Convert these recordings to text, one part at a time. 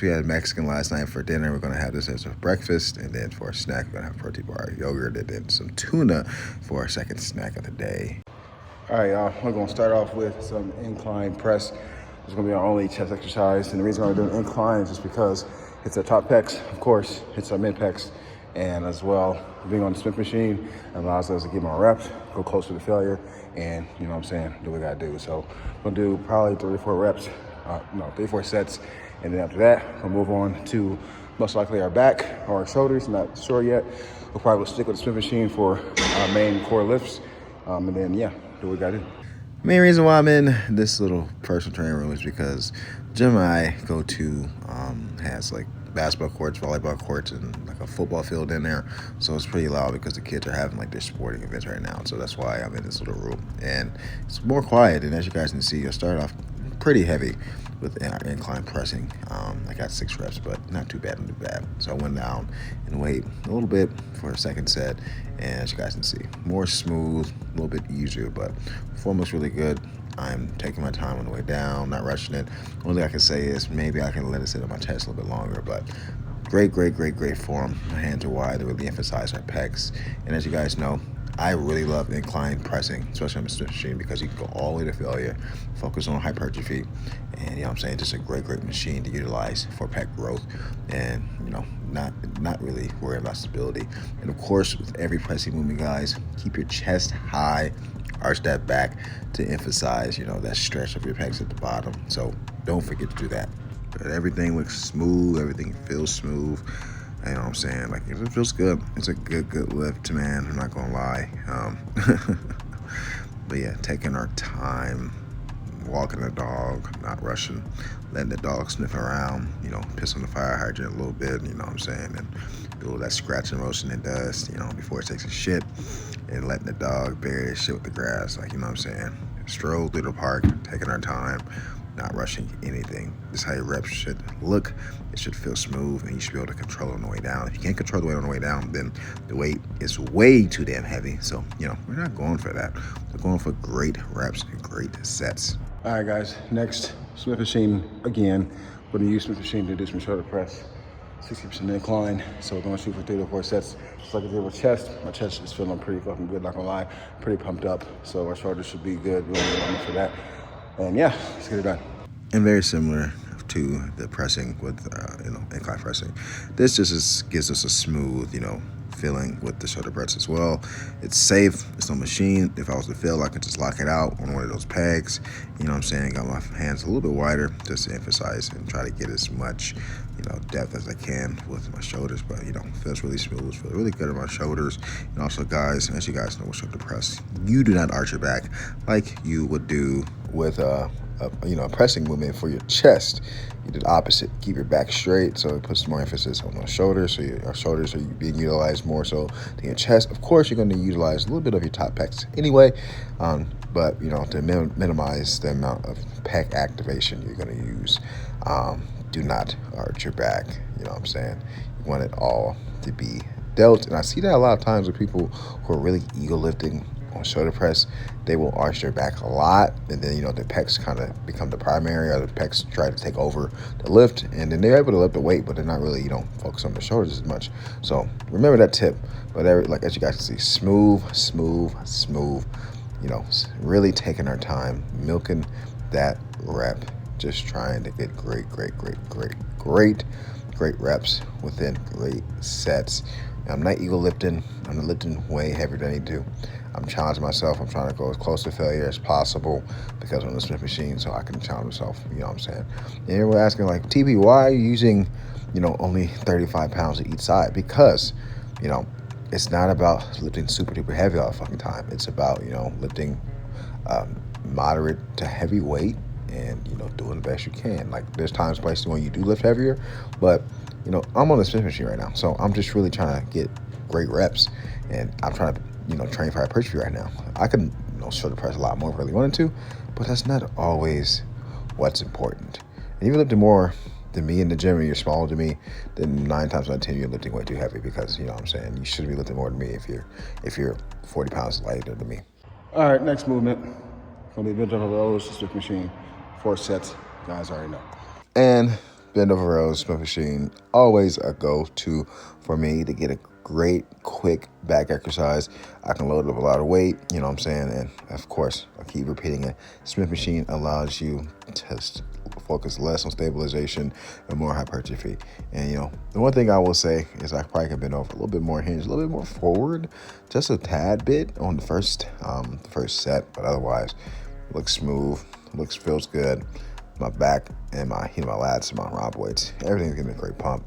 We had Mexican last night for dinner. We're going to have this as a breakfast. And then for a snack, we're going to have protein bar, yogurt, and then some tuna for our second snack of the day. All right, y'all. We're going to start off with some incline press. It's going to be our only chest exercise. And the reason why we're doing incline is just because it's our top pecs, of course, it's our mid pecs. And as well, being on the Smith machine allows us to get more reps, go closer to failure, and, you know what I'm saying, do what we got to do. So we'll do probably 3 or 4 reps, 3 or 4 sets. And then after that, we'll move on to most likely our back or our shoulders. Not sure yet. We'll probably stick with the Smith machine for our main core lifts. And then, yeah, do what we got to do. The main reason why I'm in this little personal training room is because the gym I go to has like basketball courts, volleyball courts, and like a football field in there. So it's pretty loud because the kids are having like their sporting events right now. So that's why I'm in this little room. And it's more quiet. And as you guys can see, I started off pretty heavy with incline pressing. I got 6 reps, but not too bad, So I went down in weight a little bit for a second set, and as you guys can see, more smooth, a little bit easier, but form looks really good. I'm taking my time on the way down, not rushing it. Only thing I can say is maybe I can let it sit on my chest a little bit longer, but great form. My hands are wide. They really emphasize our pecs, and as you guys know, I really love incline pressing, especially on the Smith machine, because you can go all the way to failure, focus on hypertrophy, and you know what I'm saying, just a great machine to utilize for pec growth, and you know, not really worry about stability. And of course, with every pressing movement, guys, keep your chest high, arch that back to emphasize, you know, that stretch of your pecs at the bottom. So don't forget to do that. But everything looks smooth, everything feels smooth. You know what I'm saying? Like, it feels good. It's a good lift, man. I'm not gonna lie. But yeah, taking our time, walking the dog, not rushing, letting the dog sniff around, you know, piss on the fire hydrant a little bit, you know what I'm saying? And do all that scratching motion it does, you know, before it takes a shit, and letting the dog bury his shit with the grass, like, you know what I'm saying? Stroll through the park, taking our time, not rushing anything. This is how your reps should look. It should feel smooth, and you should be able to control it on the way down. If you can't control the weight on the way down, then the weight is way too damn heavy. So, you know, we're not going for that. We're going for great reps and great sets. All right, guys, next, Smith machine again. We're gonna use Smith machine to do some shoulder press, 60% incline. So we're gonna shoot for 3 to 4 sets. Just like I did with chest. My chest is feeling pretty fucking good, not gonna lie. Pretty pumped up. So our shoulders should be good. Really aiming for that. And yeah, let's get it done. And very similar to the pressing with, incline pressing. This just gives us a smooth, you know, feeling with the shoulder press as well. It's safe. It's no machine. If I was to fail, I could just lock it out on one of those pegs. You know what I'm saying? Got my hands a little bit wider just to emphasize and try to get as much, you know, depth as I can with my shoulders. But, you know, it feels really smooth. Feels really good on my shoulders. And also, guys, as you guys know with shoulder press, you do not arch your back like you would do with a pressing movement for your chest. You do the opposite. Keep your back straight, so it puts more emphasis on those shoulders. So our shoulders are being utilized more so than your chest. Of course, you're going to utilize a little bit of your top pecs anyway, but you know, to minimize the amount of pec activation you're going to use, do not arch your back. You know what I'm saying? You want it all to be dealt, and I see that a lot of times with people who are really ego lifting on shoulder press. They will arch their back a lot, and then, you know, the pecs kind of become the primary, or the pecs try to take over the lift, and then they're able to lift the weight, but they're not really, you know, focused on the shoulders as much. So remember that tip. But like, as you guys can see, smooth, you know, really taking our time, milking that rep, just trying to get great reps within great sets. And I'm not ego lifting. I'm not lifting way heavier than I need to. I'm challenging myself. I'm trying to go as close to failure as possible because I'm on the Smith machine, so I can challenge myself. You know what I'm saying? And everyone asking, like, TB, why are you using, you know, only 35 pounds at each side? Because, you know, it's not about lifting super duper heavy all the fucking time. It's about, you know, lifting moderate to heavy weight and, you know, doing the best you can. Like, there's times, places when you do lift heavier, but, you know, I'm on the Smith machine right now, so I'm just really trying to get great reps, and I'm trying to, you know, train for hypertrophy right now. I can, you know, shoulder press a lot more if I really wanted to, but that's not always what's important. And even lifting more than me in the gym, and you're smaller than me, then 9 times out of 10 you're lifting way too heavy, because, you know what I'm saying, you should be lifting more than me if you're 40 pounds lighter than me. All right, next movement. Gonna be bench over rows, Smith machine, 4 sets. Guys already know. And bend over rows, Smith machine, always a go-to for me to get a great, quick back exercise. I can load up a lot of weight, you know what I'm saying? And of course, I keep repeating it. Smith machine allows you to focus less on stabilization and more hypertrophy. And the one thing I will say is I probably could bend over a little bit more hinged, a little bit more forward, just a tad bit on the first set, but otherwise, it looks smooth, feels good. My back and my lats and my rhomboids, everything's getting a great pump.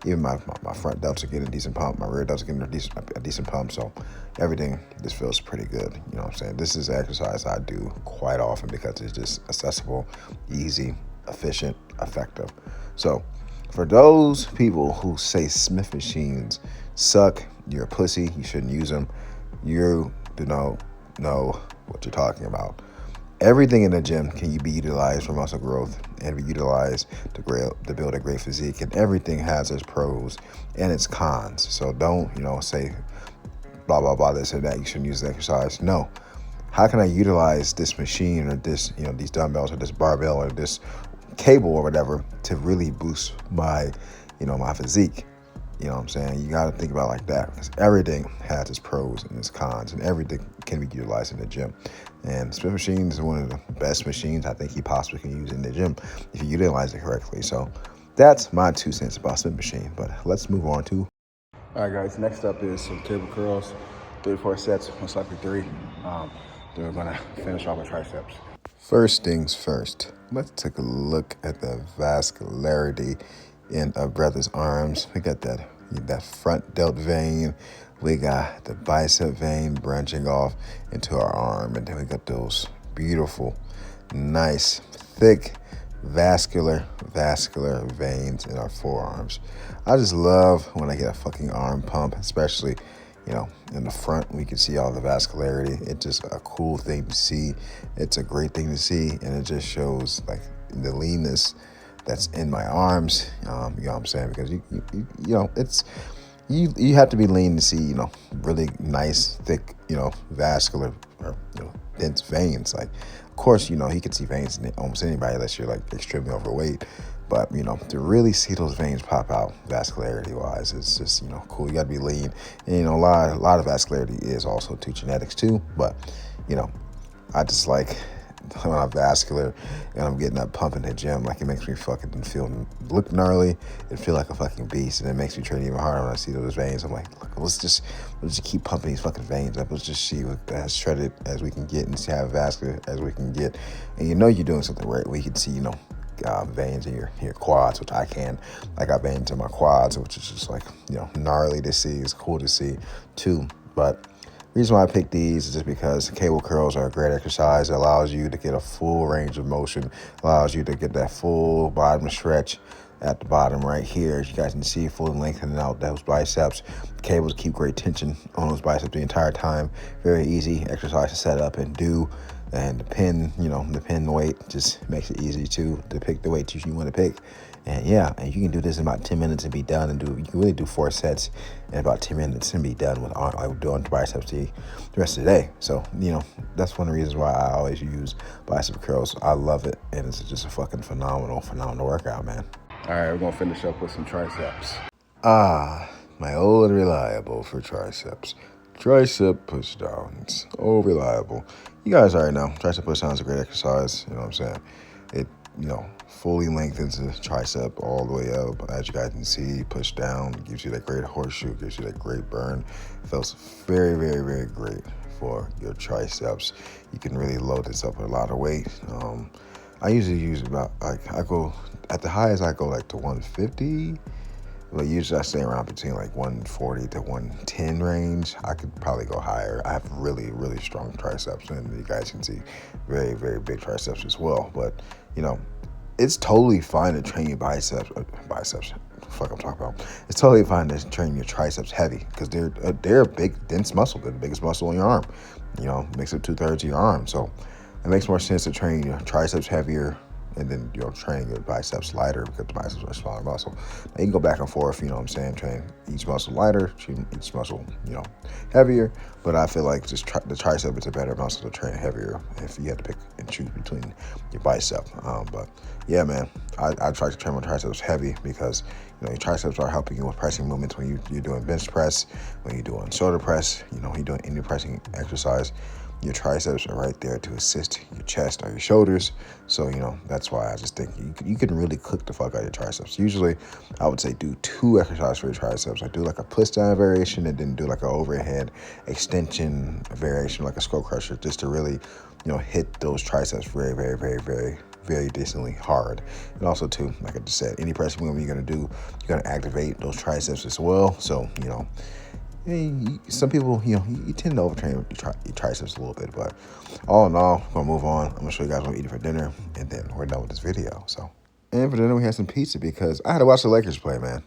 Even my front delts are getting a decent pump. My rear delts are getting a decent pump. So everything just feels pretty good. You know what I'm saying? This is an exercise I do quite often because it's just accessible, easy, efficient, effective. So for those people who say Smith machines suck, you're a pussy, you shouldn't use them, you do not know what you're talking about. Everything in the gym can be utilized for muscle growth and be utilized to build a great physique, and everything has its pros and its cons. So don't, say blah, blah, blah, this and that, you shouldn't use the exercise. No. How can I utilize this machine or this, these dumbbells or this barbell or this cable or whatever to really boost my, my physique? You know what I'm saying? You got to think about it like that, because everything has its pros and its cons, and everything can be utilized in the gym. And Smith machine is one of the best machines I think you possibly can use in the gym if you utilize it correctly. So that's my 2 cents about Smith machine. But let's move on to. All right, guys. Next up is some cable curls, 3-4 sets, most likely 3. Then we're gonna finish off with triceps. First things first. Let's take a look at the vascularity in a brother's arms. We got that front delt vein. We got the bicep vein branching off into our arm. And then we got those beautiful, nice, thick, vascular veins in our forearms. I just love when I get a fucking arm pump, especially, in the front. We can see all the vascularity. It's just a cool thing to see. It's a great thing to see. And it just shows like the leanness that's in my arms, you know what I'm saying? Because it's you have to be lean to see, really nice, thick, vascular or dense veins. Like, of course, you can see veins in almost anybody unless you're like extremely overweight. But to really see those veins pop out vascularity wise, it's just cool. You got to be lean, and a lot of vascularity is also to genetics too. But I just like when I'm vascular and I'm getting that pump in the gym. Like, it makes me fucking look gnarly and feel like a fucking beast, and it makes me train even harder when I see those veins. I'm like, look, let's just keep pumping these fucking veins up. Let's just see what as shredded as we can get and see how vascular as we can get. And you're doing something right. We can see veins in your quads, which I can. I got veins in my quads, which is just like gnarly to see. It's cool to see too. But reason why I picked these is just because cable curls are a great exercise. It allows you to get a full range of motion, allows you to get that full bottom stretch at the bottom right here. As you guys can see, fully lengthening out those biceps. Cables keep great tension on those biceps the entire time. Very easy exercise to set up and do. And the pin weight just makes it easy to pick the weight you want to pick. And and you can do this in about 10 minutes and be done, and you can really do 4 sets in about 10 minutes and be done with doing triceps the rest of the day. So, that's one of the reasons why I always use bicep curls. I love it, and it's just a fucking phenomenal workout, man. All right, we're going to finish up with some triceps. My old reliable for triceps. Tricep pushdowns. Oh, reliable. You guys already know. Tricep pushdown is a great exercise. You know what I'm saying? It, fully lengthens the tricep all the way up. As you guys can see, push down, gives you that great horseshoe, gives you that great burn. Feels very, very, very great for your triceps. You can really load this up with a lot of weight. I usually use about, I go, at the highest I go like to 150. But usually I stay around between like 140 to 110 range. I could probably go higher. I have really, really strong triceps, and you guys can see very, very big triceps as well. But, it's totally fine to train your biceps. Fuck I'm talking about. It's totally fine to train your triceps heavy, because they're a big, dense muscle. They're the biggest muscle on your arm. Makes up 2/3 of your arm. So it makes more sense to train your triceps heavier and then train your biceps lighter because the biceps are a smaller muscle. Now, you can go back and forth, train each muscle lighter, train each muscle, heavier. But I feel like just the tricep is a better muscle to train heavier if you had to pick and choose between your bicep. But yeah, man, I try to train my triceps heavy because your triceps are helping you with pressing movements when you're doing bench press, when you're doing shoulder press, you're doing any pressing exercise. Your triceps are right there to assist your chest or your shoulders. So, that's why I just think you can really cook the fuck out of your triceps. Usually, I would say do 2 exercises for your triceps. I do like a pushdown variation and then do like an overhead extension variation, like a skull crusher, just to really, hit those triceps very, very, very, very, very decently hard. And also, too, like I just said, any pressing movement you're going to do, you're going to activate those triceps as well. So, some people, you tend to overtrain your triceps a little bit, but all in all, I'm going to move on. I'm going to show you guys what I'm eating for dinner, and then we're done with this video. And for dinner, we had some pizza because I had to watch the Lakers play, man.